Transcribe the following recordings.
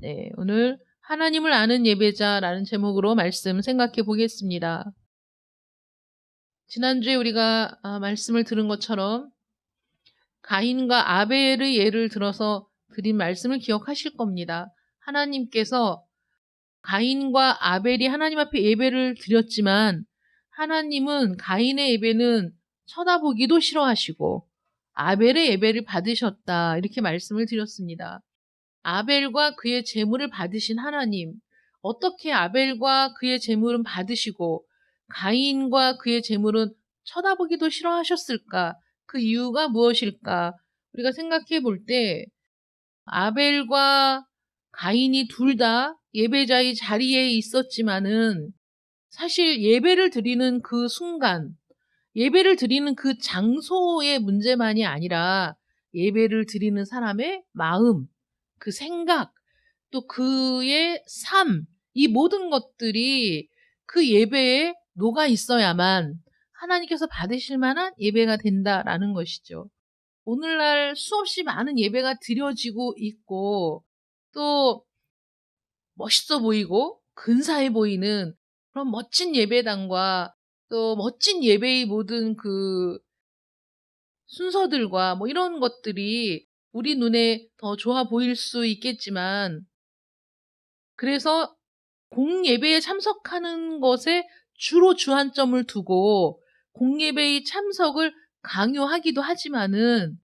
네, 오늘 하나님을 아는 예배자라는 제목으로 말씀 생각해 보겠습니다. 지난주에 우리가 말씀을 들은 것처럼 가인과 아벨의 예를 들어서 드린 말씀을 기억하실 겁니다. 하나님께서 가인과 아벨이 하나님 앞에 예배를 드렸지만 하나님은 가인의 예배는 쳐다보기도 싫어하시고 아벨의 예배를 받으셨다, 이렇게 말씀을 드렸습니다. 아벨과 그의 제물을 받으신 하나님, 어떻게 아벨과 그의 제물은 받으시고 가인과 그의 제물은 쳐다보기도 싫어하셨을까? 그 이유가 무엇일까? 우리가 생각해 볼 때 아벨과 가인이 둘 다 예배자의 자리에 있었지만은 사실 예배를 드리는 그 순간, 예배를 드리는 그 장소의 문제만이 아니라 예배를 드리는 사람의 마음, 그 생각, 또 그의 삶, 이 모든 것들이 그 예배에 녹아 있어야만 하나님께서 받으실 만한 예배가 된다라는 것이죠. 오늘날 수없이 많은 예배가 드려지고 있고 또 멋있어 보이고 근사해 보이는 그런 멋진 예배당과 또 멋진 예배의 모든 그 순서들과 뭐 이런 것들이 우리 눈에 더 좋아 보일 수 있겠지만, 그래서 공예배에 참석하는 것에 주로 주안점을 두고 공예배의 참석을 강요하기도 하지만은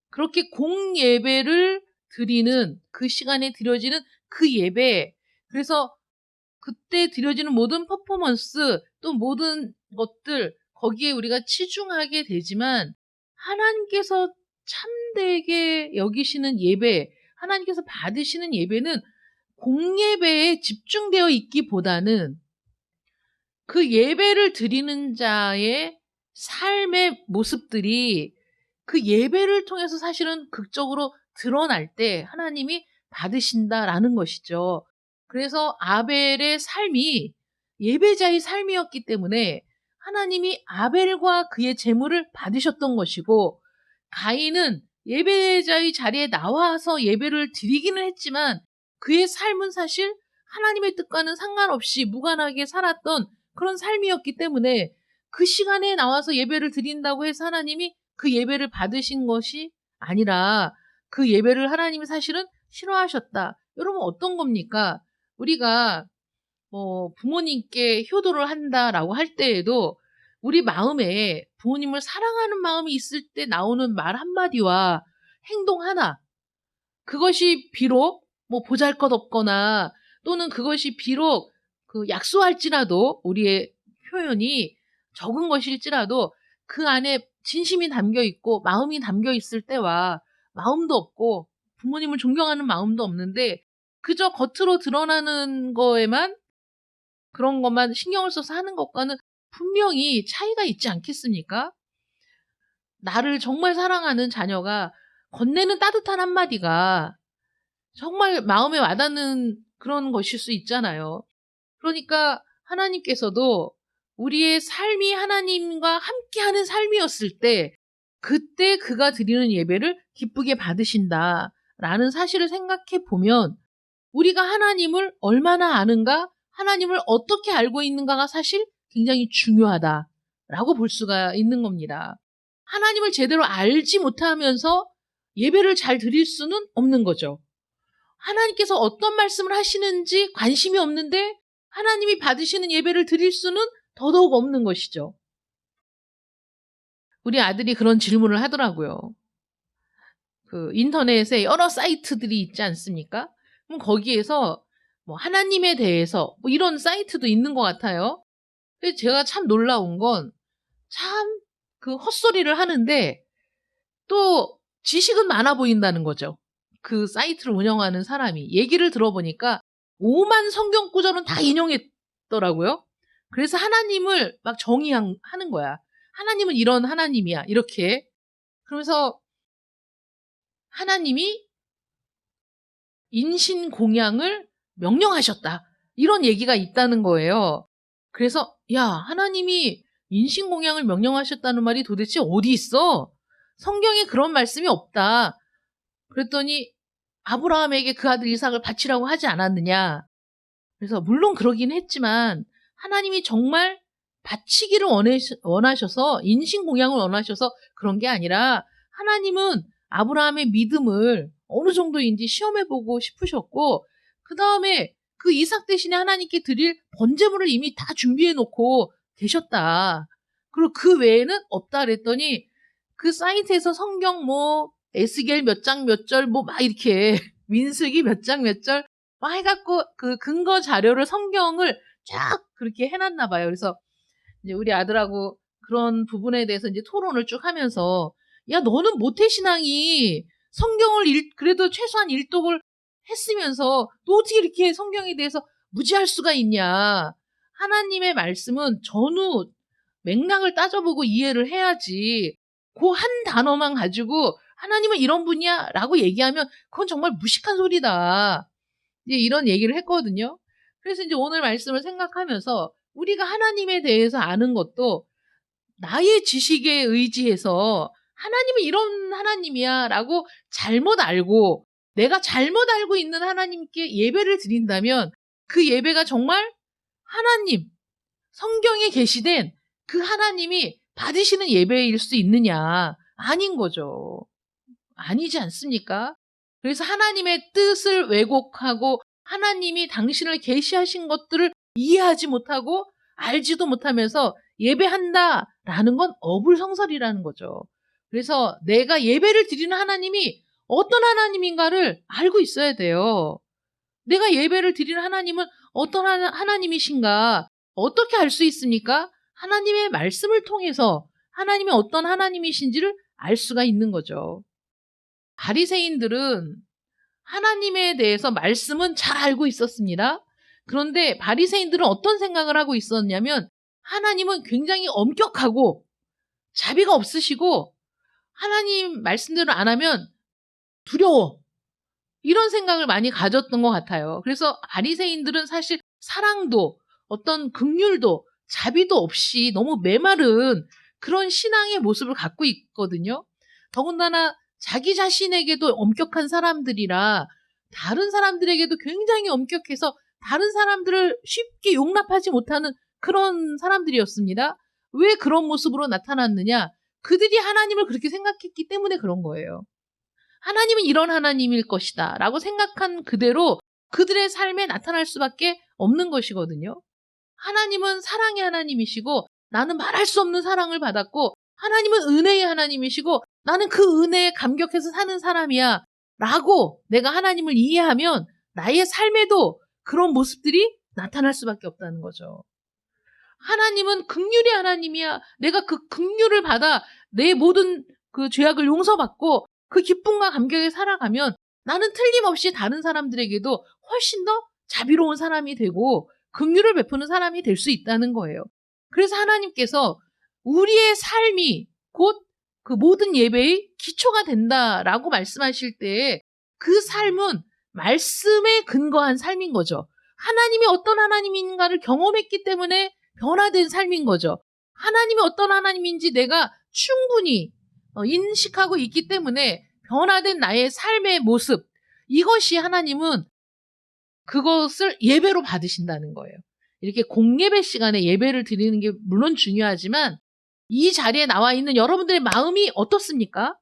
그렇게 공예배를 드리는 그 시간에 드려지는 그 예배, 그래서 그때 드려지는 모든 퍼포먼스 또 모든 것들 거기에 우리가 치중하게 되지만 하나님께서 참되게 여기시는 예배, 하나님께서 받으시는 예배는 공예배에 집중되어 있기보다는 그 예배를 드리는 자의 삶의 모습들이 그 예배를 통해서 사실은 극적으로 드러날 때 하나님이 받으신다라는 것이죠. 그래서 아벨의 삶이 예배자의 삶이었기 때문에 하나님이 아벨과 그의 제물을 받으셨던 것이고, 가인은 예배자의 자리에 나와서 예배를 드리기는 했지만 그의 삶은 사실 하나님의 뜻과는 상관없이 무관하게 살았던 그런 삶이었기 때문에 그 시간에 나와서 예배를 드린다고 해서 하나님이 그 예배를 받으신 것이 아니라 그 예배를 하나님이 사실은 싫어하셨다. 여러분, 어떤 겁니까? 우리가 부모님께 효도를 한다라고 할 때에도 우리 마음에 부모님을 사랑하는 마음이 있을 때 나오는 말 한마디와 행동 하나, 그것이 비록 뭐 보잘것없거나 또는 그것이 비록 그 약소할지라도 우리의 표현이 적은 것일지라도 그 안에 진심이 담겨 있고 마음이 담겨 있을 때와 마음도 없고 부모님을 존경하는 마음도 없는데 그저 겉으로 드러나는 거에만, 그런 것만 신경을 써서 하는 것과는 분명히 차이가 있지 않겠습니까? 나를 정말 사랑하는 자녀가 건네는 따뜻한 한마디가 정말 마음에 와닿는 그런 것일 수 있잖아요. 그러니까 하나님께서도 우리의 삶이 하나님과 함께하는 삶이었을 때 그때 그가 드리는 예배를 기쁘게 받으신다라는 사실을 생각해 보면 우리가 하나님을 얼마나 아는가, 하나님을 어떻게 알고 있는가가 사실 굉장히 중요하다라고 볼 수가 있는 겁니다. 하나님을 제대로 알지 못하면서 예배를 잘 드릴 수는 없는 거죠. 하나님께서 어떤 말씀을 하시는지 관심이 없는데 하나님이 받으시는 예배를 드릴 수는 더더욱 없는 것이죠. 우리 아들이 그런 질문을 하더라고요. 그 인터넷에 여러 사이트들이 있지 않습니까? 그럼 거기에서 뭐 하나님에 대해서 뭐 이런 사이트도 있는 것 같아요. 근데 제가 참 놀라운 건 참 그 헛소리를 하는데 또 지식은 많아 보인다는 거죠. 그 사이트를 운영하는 사람이 얘기를 들어보니까 5만 성경 구절은 다 인용했더라고요. 그래서 하나님을 막 정의하는 거야. 하나님은 이런 하나님이야, 이렇게. 그러면서 하나님이 인신공양을 명령하셨다, 이런 얘기가 있다는 거예요. 그래서 야, 하나님이 인신공양을 명령하셨다는 말이 도대체 어디 있어? 성경에 그런 말씀이 없다. 그랬더니 아브라함에게 그 아들 이삭을 바치라고 하지 않았느냐. 그래서 물론 그러긴 했지만 하나님이 정말 바치기를 원하셔서 인신공양을 원하셔서 그런 게 아니라 하나님은 아브라함의 믿음을 어느 정도인지 시험해보고 싶으셨고 그 다음에 그 이삭 대신에 하나님께 드릴 번제물을 이미 다 준비해 놓고 계셨다. 그리고 그 외에는 없다 그랬더니 그 사이트에서 성경 뭐 에스겔 몇 장 몇 절 뭐 막 이렇게 민수기 몇 장 몇 절 막 해갖고 그 근거 자료를 성경을 쫙 그렇게 해놨나 봐요. 그래서 이제 우리 아들하고 그런 부분에 대해서 이제 토론을 쭉 하면서 야 너는 모태신앙이 성경을 그래도 최소한 일독을 했으면서 또 어떻게 이렇게 성경에 대해서 무지할 수가 있냐. 하나님의 말씀은 전후 맥락을 따져보고 이해를 해야지 그 한 단어만 가지고 하나님은 이런 분이야 라고 얘기하면 그건 정말 무식한 소리다. 이제 이런 얘기를 했거든요. 그래서 이제 오늘 말씀을 생각하면서 우리가 하나님에 대해서 아는 것도 나의 지식에 의지해서 하나님은 이런 하나님이야 라고 잘못 알고 내가 잘못 알고 있는 하나님께 예배를 드린다면 그 예배가 정말 하나님, 성경에 계시된 그 하나님이 받으시는 예배일 수 있느냐? 아닌 거죠. 아니지 않습니까? 그래서 하나님의 뜻을 왜곡하고 하나님이 당신을 계시하신 것들을 이해하지 못하고 알지도 못하면서 예배한다라는 건 어불성설이라는 거죠. 그래서 내가 예배를 드리는 하나님이 어떤 하나님인가를 알고 있어야 돼요. 내가 예배를 드리는 하나님은 어떤 하나님이신가 어떻게 알 수 있습니까? 하나님의 말씀을 통해서 하나님이 어떤 하나님이신지를 알 수가 있는 거죠. 바리새인들은 하나님에 대해서 말씀은 잘 알고 있었습니다. 그런데 바리새인들은 어떤 생각을 하고 있었냐면 하나님은 굉장히 엄격하고 자비가 없으시고 하나님 말씀대로 안 하면 두려워. 이런 생각을 많이 가졌던 것 같아요. 그래서 바리새인들은 사실 사랑도 어떤 긍휼도 자비도 없이 너무 메마른 그런 신앙의 모습을 갖고 있거든요. 더군다나 자기 자신에게도 엄격한 사람들이라 다른 사람들에게도 굉장히 엄격해서 다른 사람들을 쉽게 용납하지 못하는 그런 사람들이었습니다. 왜 그런 모습으로 나타났느냐? 그들이 하나님을 그렇게 생각했기 때문에 그런 거예요. 하나님은 이런 하나님일 것이다 라고 생각한 그대로 그들의 삶에 나타날 수밖에 없는 것이거든요. 하나님은 사랑의 하나님이시고 나는 말할 수 없는 사랑을 받았고 하나님은 은혜의 하나님이시고 나는 그 은혜에 감격해서 사는 사람이야 라고 내가 하나님을 이해하면 나의 삶에도 그런 모습들이 나타날 수밖에 없다는 거죠. 하나님은 긍휼의 하나님이야. 내가 그 긍휼을 받아 내 모든 그 죄악을 용서받고 그 기쁨과 감격에 살아가면 나는 틀림없이 다른 사람들에게도 훨씬 더 자비로운 사람이 되고 긍휼을 베푸는 사람이 될 수 있다는 거예요. 그래서 하나님께서 우리의 삶이 곧 그 모든 예배의 기초가 된다라고 말씀하실 때 그 삶은 말씀에 근거한 삶인 거죠. 하나님이 어떤 하나님인가를 경험했기 때문에 변화된 삶인 거죠. 하나님이 어떤 하나님인지 내가 충분히 인식하고 있기 때문에 변화된 나의 삶의 모습, 이것이 하나님은 그것을 예배로 받으신다는 거예요. 이렇게 공예배 시간에 예배를 드리는 게 물론 중요하지만 이 자리에 나와 있는 여러분들의 마음이 어떻습니까?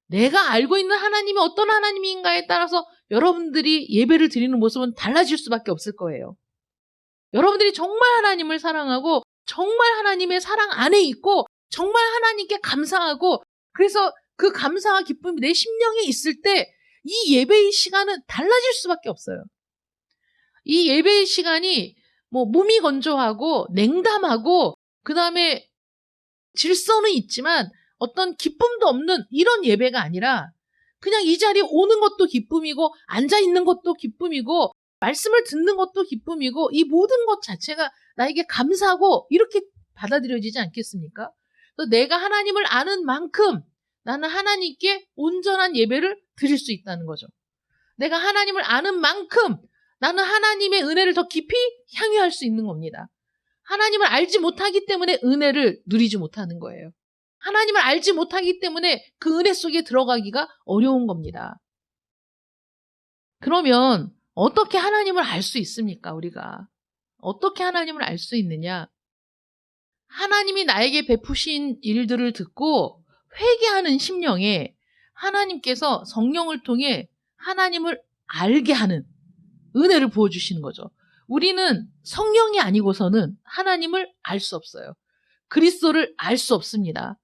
내가 알고 있는 하나님이 어떤 하나님인가에 따라서 여러분들이 예배를 드리는 모습은 달라질 수밖에 없을 거예요. 여러분들이 정말 하나님을 사랑하고 정말 하나님의 사랑 안에 있고 정말 하나님께 감사하고 그래서 그 감사와 기쁨이 내 심령에 있을 때 이 예배의 시간은 달라질 수밖에 없어요. 이 예배의 시간이 뭐 몸이 건조하고 냉담하고 그 다음에 질서는 있지만 어떤 기쁨도 없는 이런 예배가 아니라 그냥 이 자리에 오는 것도 기쁨이고 앉아있는 것도 기쁨이고 말씀을 듣는 것도 기쁨이고 이 모든 것 자체가 나에게 감사하고 이렇게 받아들여지지 않겠습니까? 내가 하나님을 아는 만큼 나는 하나님께 온전한 예배를 드릴 수 있다는 거죠. 내가 하나님을 아는 만큼 나는 하나님의 은혜를 더 깊이 향유할 수 있는 겁니다. 하나님을 알지 못하기 때문에 은혜를 누리지 못하는 거예요. 하나님을 알지 못하기 때문에 그 은혜 속에 들어가기가 어려운 겁니다. 그러면 어떻게 하나님을 알 수 있습니까, 우리가? 어떻게 하나님을 알 수 있느냐? 하나님이 나에게 베푸신 일들을 듣고 회개하는 심령에 하나님께서 성령을 통해 하나님을 알게 하는 은혜를 부어주시는 거죠. 우리는 성령이 아니고서는 하나님을 알 수 없어요. 그리스도를 알 수 없습니다.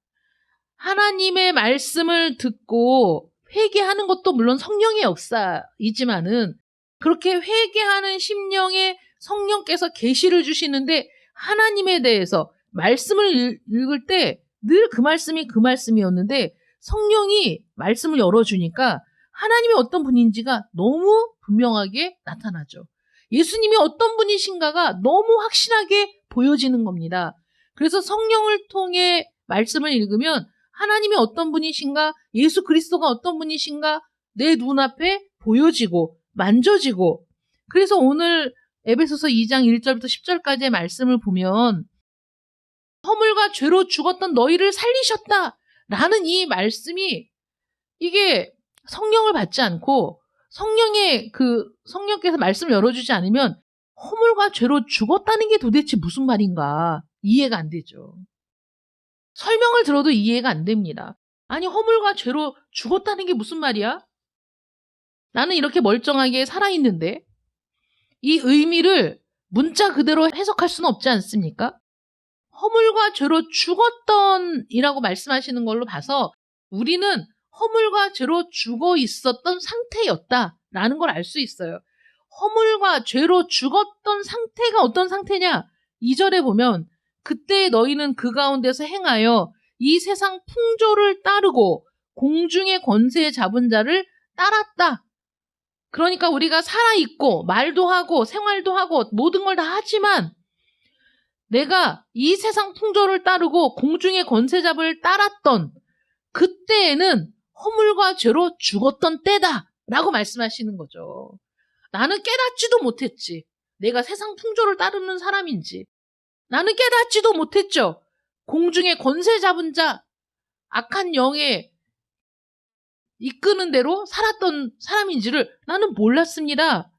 하나님의 말씀을 듣고 회개하는 것도 물론 성령의 역사이지만은 그렇게 회개하는 심령에 성령께서 계시를 주시는데 하나님에 대해서 말씀을 읽을 때 늘 그 말씀이 그 말씀이었는데 성령이 말씀을 열어주니까 하나님이 어떤 분인지가 너무 분명하게 나타나죠. 예수님이 어떤 분이신가가 너무 확실하게 보여지는 겁니다. 그래서 성령을 통해 말씀을 읽으면 하나님이 어떤 분이신가, 예수 그리스도가 어떤 분이신가 내 눈앞에 보여지고 만져지고, 그래서 오늘 에베소서 2장 1절부터 10절까지의 말씀을 보면 허물과 죄로 죽었던 너희를 살리셨다 라는 이 말씀이, 이게 성령을 받지 않고 성령께서 말씀을 열어주지 않으면 허물과 죄로 죽었다는 게 도대체 무슨 말인가 이해가 안 되죠. 설명을 들어도 이해가 안 됩니다. 아니, 허물과 죄로 죽었다는 게 무슨 말이야? 나는 이렇게 멀쩡하게 살아있는데. 이 의미를 문자 그대로 해석할 수는 없지 않습니까? 허물과 죄로 죽었던 이라고 말씀하시는 걸로 봐서 우리는 허물과 죄로 죽어 있었던 상태였다라는 걸 알 수 있어요. 허물과 죄로 죽었던 상태가 어떤 상태냐? 2절에 보면 그때 너희는 그 가운데서 행하여 이 세상 풍조를 따르고 공중의 권세 잡은 자를 따랐다. 그러니까 우리가 살아있고 말도 하고 생활도 하고 모든 걸 다 하지만 내가 이 세상 풍조를 따르고 공중의 권세잡을 따랐던 그때에는 허물과 죄로 죽었던 때다 라고 말씀하시는 거죠. 나는 깨닫지도 못했지. 내가 세상 풍조를 따르는 사람인지. 나는 깨닫지도 못했죠. 공중의 권세 잡은 자, 악한 영에 이끄는 대로 살았던 사람인지를 나는 몰랐습니다.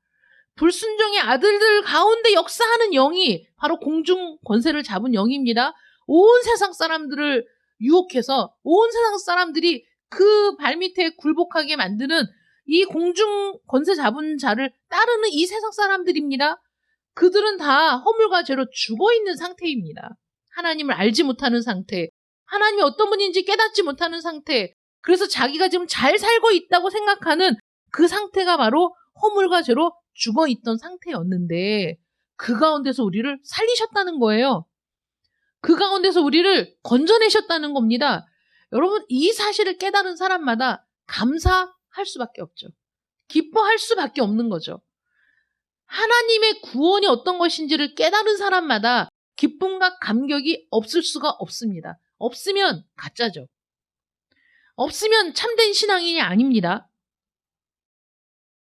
불순종의 아들들 가운데 역사하는 영이 바로 공중 권세를 잡은 영입니다. 온 세상 사람들을 유혹해서 온 세상 사람들이 그 발밑에 굴복하게 만드는 이 공중 권세 잡은 자를 따르는 이 세상 사람들입니다. 그들은 다 허물과 죄로 죽어있는 상태입니다. 하나님을 알지 못하는 상태, 하나님이 어떤 분인지 깨닫지 못하는 상태, 그래서 자기가 지금 잘 살고 있다고 생각하는 그 상태가 바로 허물과 죄로 죽어있던 상태였는데 그 가운데서 우리를 살리셨다는 거예요. 그 가운데서 우리를 건져내셨다는 겁니다. 여러분, 이 사실을 깨달은 사람마다 감사할 수밖에 없죠. 기뻐할 수밖에 없는 거죠. 하나님의 구원이 어떤 것인지를 깨달은 사람마다 기쁨과 감격이 없을 수가 없습니다. 없으면 가짜죠. 없으면 참된 신앙인이 아닙니다.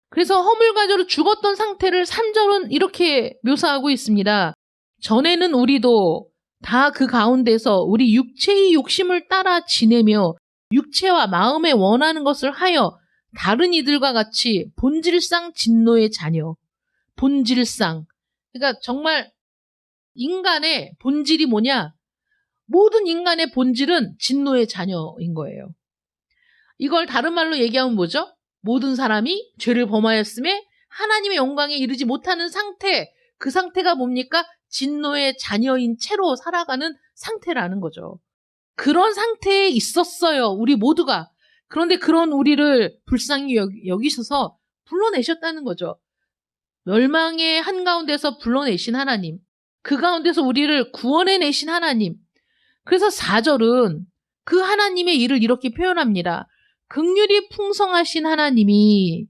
그래서 허물과 죄로 죽었던 상태를 3절은 이렇게 묘사하고 있습니다. 전에는 우리도 다 그 가운데서 우리 육체의 욕심을 따라 지내며 육체와 마음에 원하는 것을 하여 다른 이들과 같이 본질상 진노의 자녀. 본질상. 그러니까 정말 인간의 본질이 뭐냐? 모든 인간의 본질은 진노의 자녀인 거예요. 이걸 다른 말로 얘기하면 뭐죠? 모든 사람이 죄를 범하였음에 하나님의 영광에 이르지 못하는 상태, 그 상태가 뭡니까? 진노의 자녀인 채로 살아가는 상태라는 거죠. 그런 상태에 있었어요, 우리 모두가. 그런데 그런 우리를 불쌍히 여기셔서 불러내셨다는 거죠. 멸망의 한가운데서 불러내신 하나님, 그 가운데서 우리를 구원해내신 하나님. 그래서 4절은 그 하나님의 일을 이렇게 표현합니다. 긍휼이 풍성하신 하나님이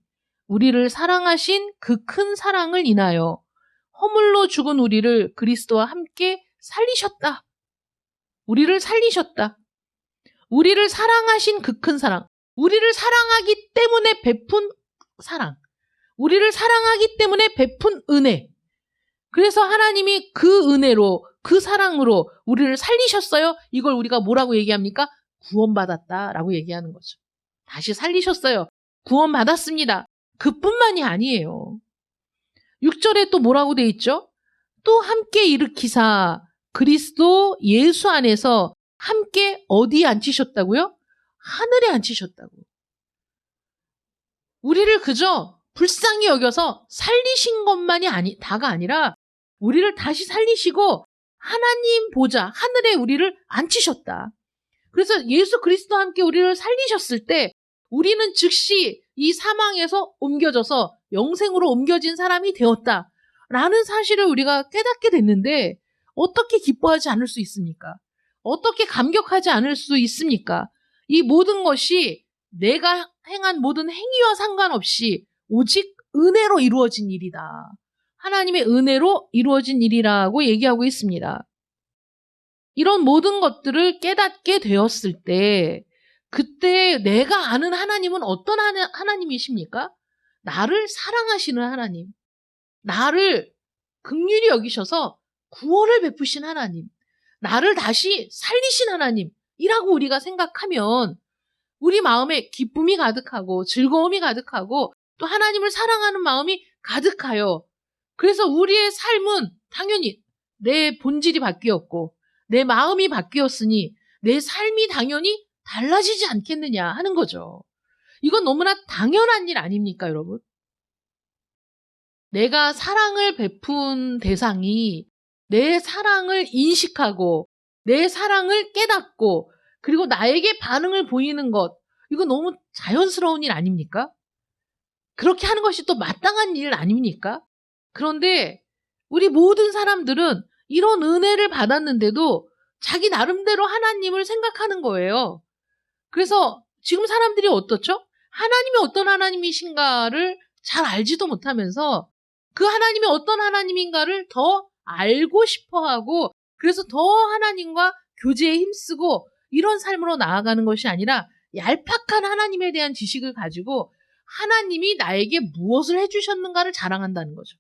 우리를 사랑하신 그 큰 사랑을 인하여 허물로 죽은 우리를 그리스도와 함께 살리셨다. 우리를 살리셨다. 우리를 사랑하신 그 큰 사랑. 우리를 사랑하기 때문에 베푼 사랑. 우리를 사랑하기 때문에 베푼 은혜. 그래서 하나님이 그 은혜로, 그 사랑으로 우리를 살리셨어요. 이걸 우리가 뭐라고 얘기합니까? 구원받았다라고 얘기하는 거죠. 다시 살리셨어요. 구원받았습니다. 그뿐만이 아니에요. 6절에 또 뭐라고 돼 있죠? 또 함께 일으키사 그리스도 예수 안에서 함께 어디에 앉히셨다고요? 하늘에 앉히셨다고. 우리를 그저 불쌍히 여겨서 살리신 것만이 다가 아니라 우리를 다시 살리시고 하나님 보좌 하늘에 우리를 앉히셨다. 그래서 예수 그리스도와 함께 우리를 살리셨을 때 우리는 즉시 이 사망에서 옮겨져서 영생으로 옮겨진 사람이 되었다라는 사실을 우리가 깨닫게 됐는데 어떻게 기뻐하지 않을 수 있습니까? 어떻게 감격하지 않을 수 있습니까? 이 모든 것이 내가 행한 모든 행위와 상관없이 오직 은혜로 이루어진 일이다. 하나님의 은혜로 이루어진 일이라고 얘기하고 있습니다. 이런 모든 것들을 깨닫게 되었을 때 그때 내가 아는 하나님은 어떤 하나님이십니까? 나를 사랑하시는 하나님, 나를 긍휼히 여기셔서 구원을 베푸신 하나님, 나를 다시 살리신 하나님이라고 우리가 생각하면 우리 마음에 기쁨이 가득하고 즐거움이 가득하고 또 하나님을 사랑하는 마음이 가득하여 그래서 우리의 삶은 당연히 내 본질이 바뀌었고 내 마음이 바뀌었으니 내 삶이 당연히 달라지지 않겠느냐 하는 거죠. 이건 너무나 당연한 일 아닙니까, 여러분? 내가 사랑을 베푼 대상이 내 사랑을 인식하고 내 사랑을 깨닫고 그리고 나에게 반응을 보이는 것, 이거 너무 자연스러운 일 아닙니까? 그렇게 하는 것이 또 마땅한 일 아닙니까? 그런데 우리 모든 사람들은 이런 은혜를 받았는데도 자기 나름대로 하나님을 생각하는 거예요. 그래서 지금 사람들이 어떻죠? 하나님이 어떤 하나님이신가를 잘 알지도 못하면서 그 하나님이 어떤 하나님인가를 더 알고 싶어하고 그래서 더 하나님과 교제에 힘쓰고 이런 삶으로 나아가는 것이 아니라 얄팍한 하나님에 대한 지식을 가지고 하나님이 나에게 무엇을 해주셨는가를 자랑한다는 거죠.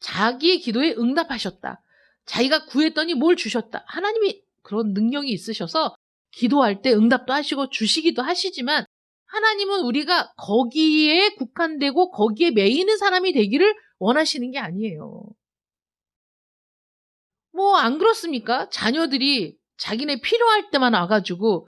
자기의 기도에 응답하셨다. 자기가 구했더니 뭘 주셨다. 하나님이 그런 능력이 있으셔서 기도할 때 응답도 하시고 주시기도 하시지만 하나님은 우리가 거기에 국한되고 거기에 매이는 사람이 되기를 원하시는 게 아니에요. 뭐 안 그렇습니까? 자녀들이 자기네 필요할 때만 와가지고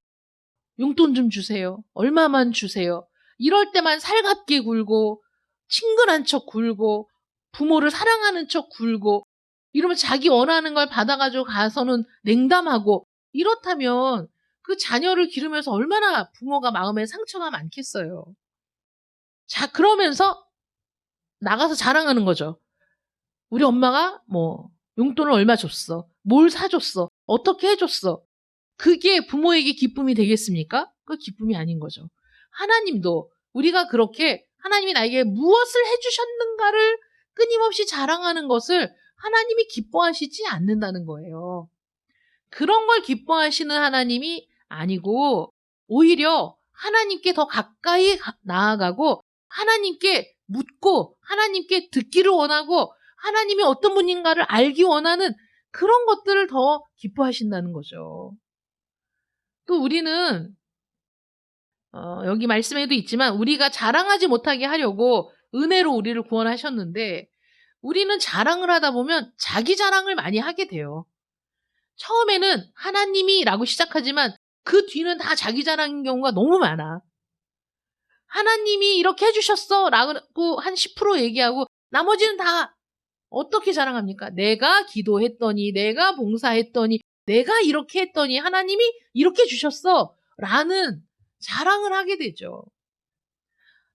용돈 좀 주세요. 얼마만 주세요. 이럴 때만 살갑게 굴고 친근한 척 굴고 부모를 사랑하는 척 굴고 이러면 자기 원하는 걸 받아가지고 가서는 냉담하고 이렇다면 그 자녀를 기르면서 얼마나 부모가 마음에 상처가 많겠어요. 자, 그러면서 나가서 자랑하는 거죠. 우리 엄마가 뭐 용돈을 얼마 줬어. 뭘 사줬어. 어떻게 해줬어. 그게 부모에게 기쁨이 되겠습니까? 그 기쁨이 아닌 거죠. 하나님도 우리가 그렇게 하나님이 나에게 무엇을 해주셨는가를 끊임없이 자랑하는 것을 하나님이 기뻐하시지 않는다는 거예요. 그런 걸 기뻐하시는 하나님이 아니고 오히려 하나님께 더 가까이 나아가고 하나님께 묻고 하나님께 듣기를 원하고 하나님이 어떤 분인가를 알기 원하는 그런 것들을 더 기뻐하신다는 거죠. 또 우리는 여기 말씀에도 있지만 우리가 자랑하지 못하게 하려고 은혜로 우리를 구원하셨는데 우리는 자랑을 하다 보면 자기 자랑을 많이 하게 돼요. 처음에는 하나님이라고 시작하지만 그 뒤는 다 자기 자랑인 경우가 너무 많아. 하나님이 이렇게 해주셨어 라고 한 10% 얘기하고 나머지는 다 어떻게 자랑합니까? 내가 기도했더니 내가 봉사했더니 내가 이렇게 했더니 하나님이 이렇게 주셨어 라는 자랑을 하게 되죠.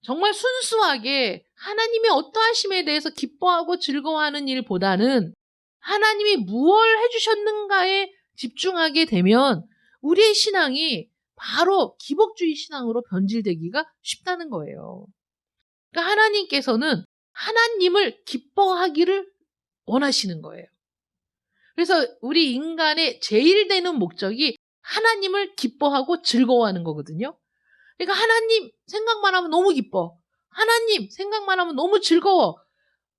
정말 순수하게 하나님의 어떠하심에 대해서 기뻐하고 즐거워하는 일보다는 하나님이 무엇을 해주셨는가에 집중하게 되면 우리의 신앙이 바로 기복주의 신앙으로 변질되기가 쉽다는 거예요. 그러니까 하나님께서는 하나님을 기뻐하기를 원하시는 거예요. 그래서 우리 인간의 제일 되는 목적이 하나님을 기뻐하고 즐거워하는 거거든요. 그러니까 하나님 생각만 하면 너무 기뻐. 하나님 생각만 하면 너무 즐거워.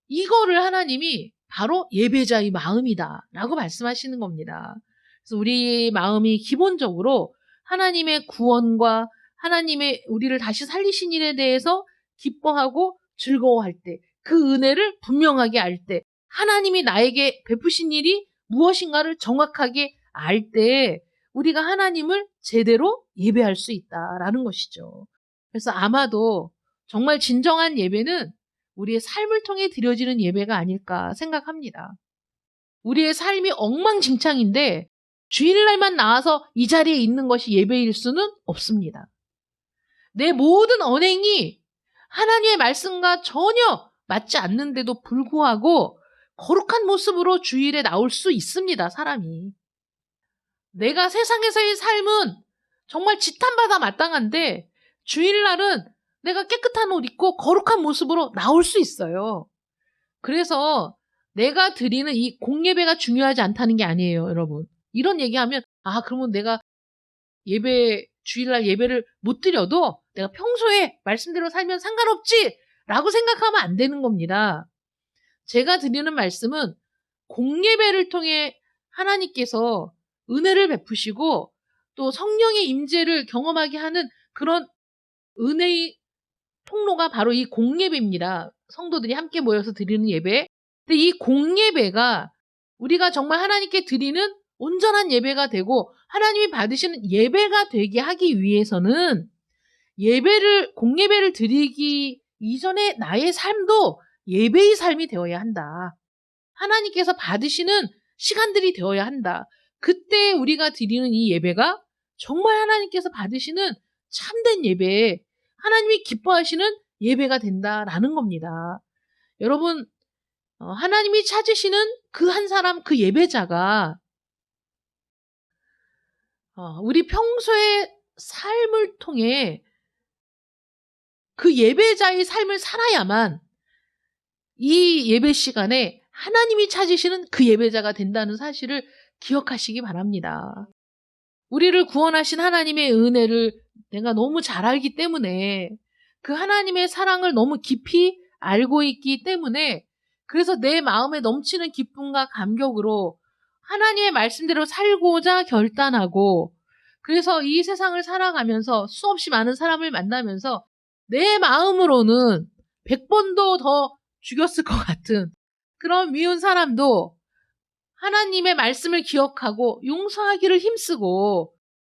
이거를 하나님이 바로 예배자의 마음이다 라고 말씀하시는 겁니다. 그래서 우리 마음이 기본적으로 하나님의 구원과 하나님의 우리를 다시 살리신 일에 대해서 기뻐하고 즐거워할 때, 그 은혜를 분명하게 알 때, 하나님이 나에게 베푸신 일이 무엇인가를 정확하게 알 때 우리가 하나님을 제대로 예배할 수 있다라는 것이죠. 그래서 아마도 정말 진정한 예배는 우리의 삶을 통해 드려지는 예배가 아닐까 생각합니다. 우리의 삶이 엉망진창인데 주일날만 나와서 이 자리에 있는 것이 예배일 수는 없습니다. 내 모든 언행이 하나님의 말씀과 전혀 맞지 않는데도 불구하고 거룩한 모습으로 주일에 나올 수 있습니다, 사람이. 내가 세상에서의 삶은 정말 지탄받아 마땅한데 주일날은 내가 깨끗한 옷 입고 거룩한 모습으로 나올 수 있어요. 그래서 내가 드리는 이 공예배가 중요하지 않다는 게 아니에요, 여러분. 이런 얘기하면 그러면 내가 주일날 예배를 못 드려도 내가 평소에 말씀대로 살면 상관없지 라고 생각하면 안 되는 겁니다. 제가 드리는 말씀은 공예배를 통해 하나님께서 은혜를 베푸시고 또 성령의 임재를 경험하게 하는 그런 은혜의 통로가 바로 이 공예배입니다. 성도들이 함께 모여서 드리는 예배. 근데 이 공예배가 우리가 정말 하나님께 드리는 온전한 예배가 되고 하나님이 받으시는 예배가 되게 하기 위해서는 공예배를 드리기 이전에 나의 삶도 예배의 삶이 되어야 한다. 하나님께서 받으시는 시간들이 되어야 한다. 그때 우리가 드리는 이 예배가 정말 하나님께서 받으시는 참된 예배, 하나님이 기뻐하시는 예배가 된다라는 겁니다. 여러분, 하나님이 찾으시는 그 한 사람, 그 예배자가 우리 평소의 삶을 통해 그 예배자의 삶을 살아야만 이 예배 시간에 하나님이 찾으시는 그 예배자가 된다는 사실을 기억하시기 바랍니다. 우리를 구원하신 하나님의 은혜를 내가 너무 잘 알기 때문에 그 하나님의 사랑을 너무 깊이 알고 있기 때문에 그래서 내 마음에 넘치는 기쁨과 감격으로 하나님의 말씀대로 살고자 결단하고 그래서 이 세상을 살아가면서 수없이 많은 사람을 만나면서 내 마음으로는 100번도 더 죽였을 것 같은 그런 미운 사람도 하나님의 말씀을 기억하고 용서하기를 힘쓰고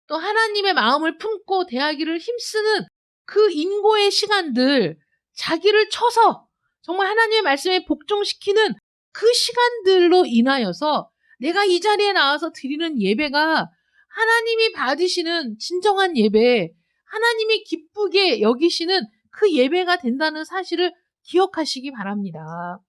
또 하나님의 마음을 품고 대하기를 힘쓰는 그 인고의 시간들, 자기를 쳐서 정말 하나님의 말씀에 복종시키는 그 시간들로 인하여서 내가 이 자리에 나와서 드리는 예배가 하나님이 받으시는 진정한 예배, 하나님이 기쁘게 여기시는 그 예배가 된다는 사실을 기억하시기 바랍니다.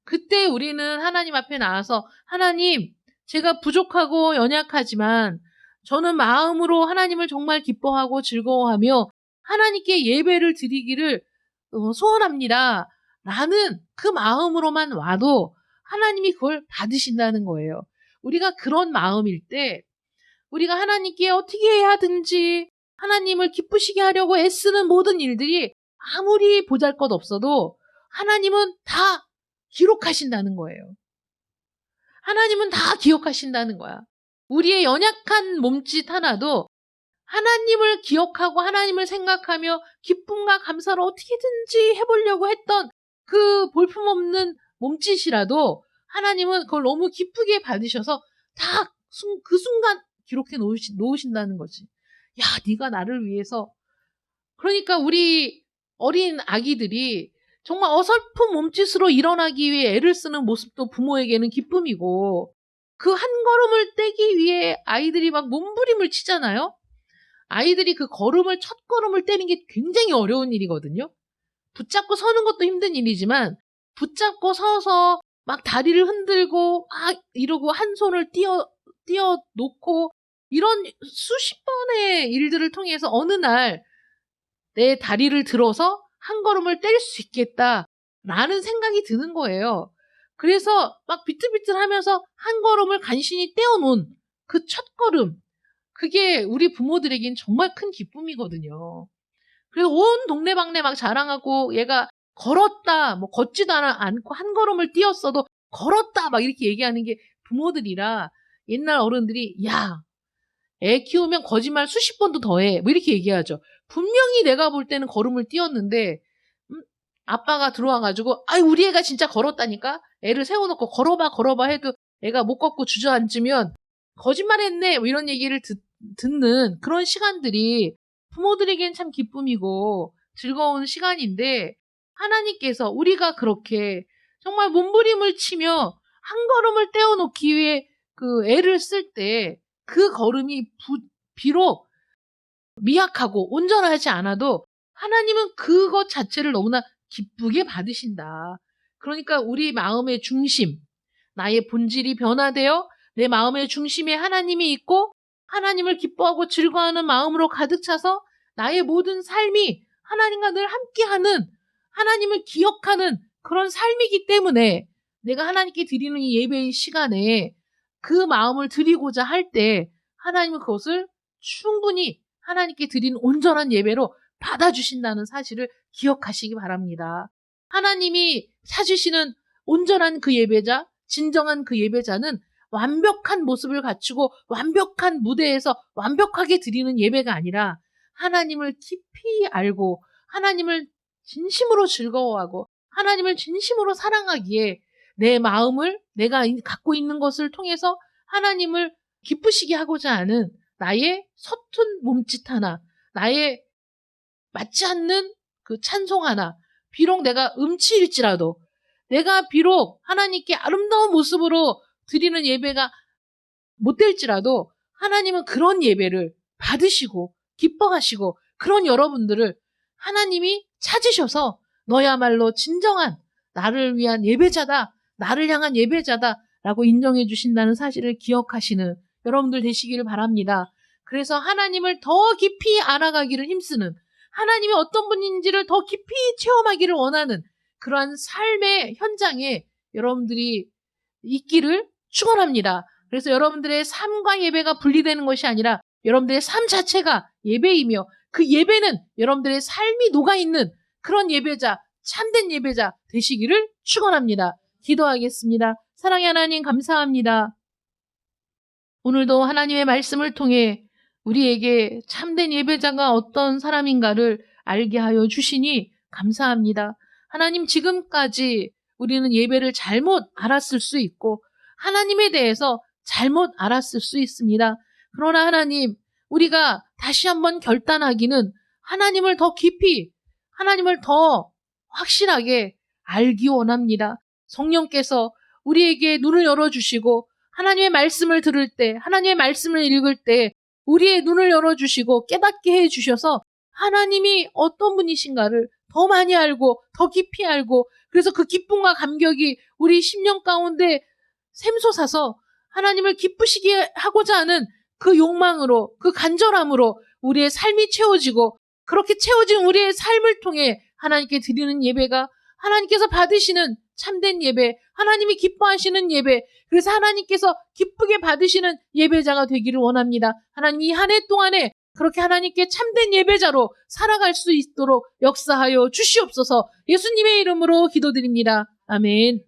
그때 우리는 하나님 앞에 나와서 하나님, 제가 부족하고 연약하지만 저는 마음으로 하나님을 정말 기뻐하고 즐거워하며 하나님께 예배를 드리기를 소원합니다. 라는 그 마음으로만 와도 하나님이 그걸 받으신다는 거예요. 우리가 그런 마음일 때 우리가 하나님께 어떻게 해야 하든지 하나님을 기쁘시게 하려고 애쓰는 모든 일들이 아무리 보잘것없어도 하나님은 다 기록하신다는 거예요. 하나님은 다 기억하신다는 거야. 우리의 연약한 몸짓 하나도 하나님을 기억하고 하나님을 생각하며 기쁨과 감사를 어떻게든지 해보려고 했던 그 볼품없는 몸짓이라도 하나님은 그걸 너무 기쁘게 받으셔서 다 그 순간 기록해 놓으신다는 거지. 야, 네가 나를 위해서. 그러니까 우리 어린 아기들이 정말 어설픈 몸짓으로 일어나기 위해 애를 쓰는 모습도 부모에게는 기쁨이고 그 한 걸음을 떼기 위해 아이들이 막 몸부림을 치잖아요. 아이들이 그 첫 걸음을 떼는 게 굉장히 어려운 일이거든요. 붙잡고 서는 것도 힘든 일이지만 붙잡고 서서 막 다리를 흔들고 막 이러고 한 손을 띄어 놓고 이런 수십 번의 일들을 통해서 어느 날 내 다리를 들어서 한 걸음을 뗄 수 있겠다라는 생각이 드는 거예요. 그래서 막 비틀비틀하면서 한 걸음을 간신히 떼어놓은 그 첫 걸음, 그게 우리 부모들에겐 정말 큰 기쁨이거든요. 그래서 온 동네방네 막 자랑하고 얘가 걸었다, 뭐 걷지도 않고 한 걸음을 뛰었어도 걸었다 막 이렇게 얘기하는 게 부모들이라 옛날 어른들이 야, 애 키우면 거짓말 수십 번도 더 해. 뭐 이렇게 얘기하죠. 분명히 내가 볼 때는 걸음을 뛰었는데 아빠가 들어와가지고 우리 애가 진짜 걸었다니까? 애를 세워놓고 걸어봐 해도 애가 못 걷고 주저앉으면 거짓말했네 뭐 이런 얘기를 듣는 그런 시간들이 부모들에겐 참 기쁨이고 즐거운 시간인데, 하나님께서 우리가 그렇게 정말 몸부림을 치며 한 걸음을 떼어놓기 위해 그 애를 쓸 때 그 걸음이 비록 미약하고 온전하지 않아도 하나님은 그것 자체를 너무나 기쁘게 받으신다. 그러니까 우리 마음의 중심, 나의 본질이 변화되어 내 마음의 중심에 하나님이 있고 하나님을 기뻐하고 즐거워하는 마음으로 가득 차서 나의 모든 삶이 하나님과 늘 함께하는, 하나님을 기억하는 그런 삶이기 때문에 내가 하나님께 드리는 이 예배의 시간에 그 마음을 드리고자 할 때 하나님은 그것을 충분히 하나님께 드린 온전한 예배로 받아주신다는 사실을 기억하시기 바랍니다. 하나님이 찾으시는 온전한 그 예배자, 진정한 그 예배자는 완벽한 모습을 갖추고 완벽한 무대에서 완벽하게 드리는 예배가 아니라 하나님을 깊이 알고 하나님을 진심으로 즐거워하고 하나님을 진심으로 사랑하기에 내 마음을, 내가 갖고 있는 것을 통해서 하나님을 기쁘시게 하고자 하는 나의 서툰 몸짓 하나, 나의 맞지 않는 그 찬송 하나, 비록 내가 음치일지라도, 내가 비록 하나님께 아름다운 모습으로 드리는 예배가 못 될지라도 하나님은 그런 예배를 받으시고 기뻐하시고 그런 여러분들을 하나님이 찾으셔서 너야말로 진정한 나를 위한 예배자다, 나를 향한 예배자다 라고 인정해 주신다는 사실을 기억하시는 여러분들 되시기를 바랍니다. 그래서 하나님을 더 깊이 알아가기를 힘쓰는, 하나님이 어떤 분인지를 더 깊이 체험하기를 원하는 그러한 삶의 현장에 여러분들이 있기를 축원합니다. 그래서 여러분들의 삶과 예배가 분리되는 것이 아니라 여러분들의 삶 자체가 예배이며 그 예배는 여러분들의 삶이 녹아있는 그런 예배자, 참된 예배자 되시기를 축원합니다. 기도하겠습니다. 사랑의 하나님 감사합니다. 오늘도 하나님의 말씀을 통해 우리에게 참된 예배자가 어떤 사람인가를 알게 하여 주시니 감사합니다. 하나님, 지금까지 우리는 예배를 잘못 알았을 수 있고 하나님에 대해서 잘못 알았을 수 있습니다. 그러나 하나님, 우리가 다시 한번 결단하기는 하나님을 더 깊이, 하나님을 더 확실하게 알기 원합니다. 성령께서 우리에게 눈을 열어주시고 하나님의 말씀을 들을 때, 하나님의 말씀을 읽을 때 우리의 눈을 열어주시고 깨닫게 해주셔서 하나님이 어떤 분이신가를 더 많이 알고 더 깊이 알고, 그래서 그 기쁨과 감격이 우리 심령 가운데 샘솟아서 하나님을 기쁘시게 하고자 하는 그 욕망으로, 그 간절함으로 우리의 삶이 채워지고, 그렇게 채워진 우리의 삶을 통해 하나님께 드리는 예배가 하나님께서 받으시는 참된 예배, 하나님이 기뻐하시는 예배, 그래서 하나님께서 기쁘게 받으시는 예배자가 되기를 원합니다. 하나님, 이 한 해 동안에 그렇게 하나님께 참된 예배자로 살아갈 수 있도록 역사하여 주시옵소서. 예수님의 이름으로 기도드립니다. 아멘.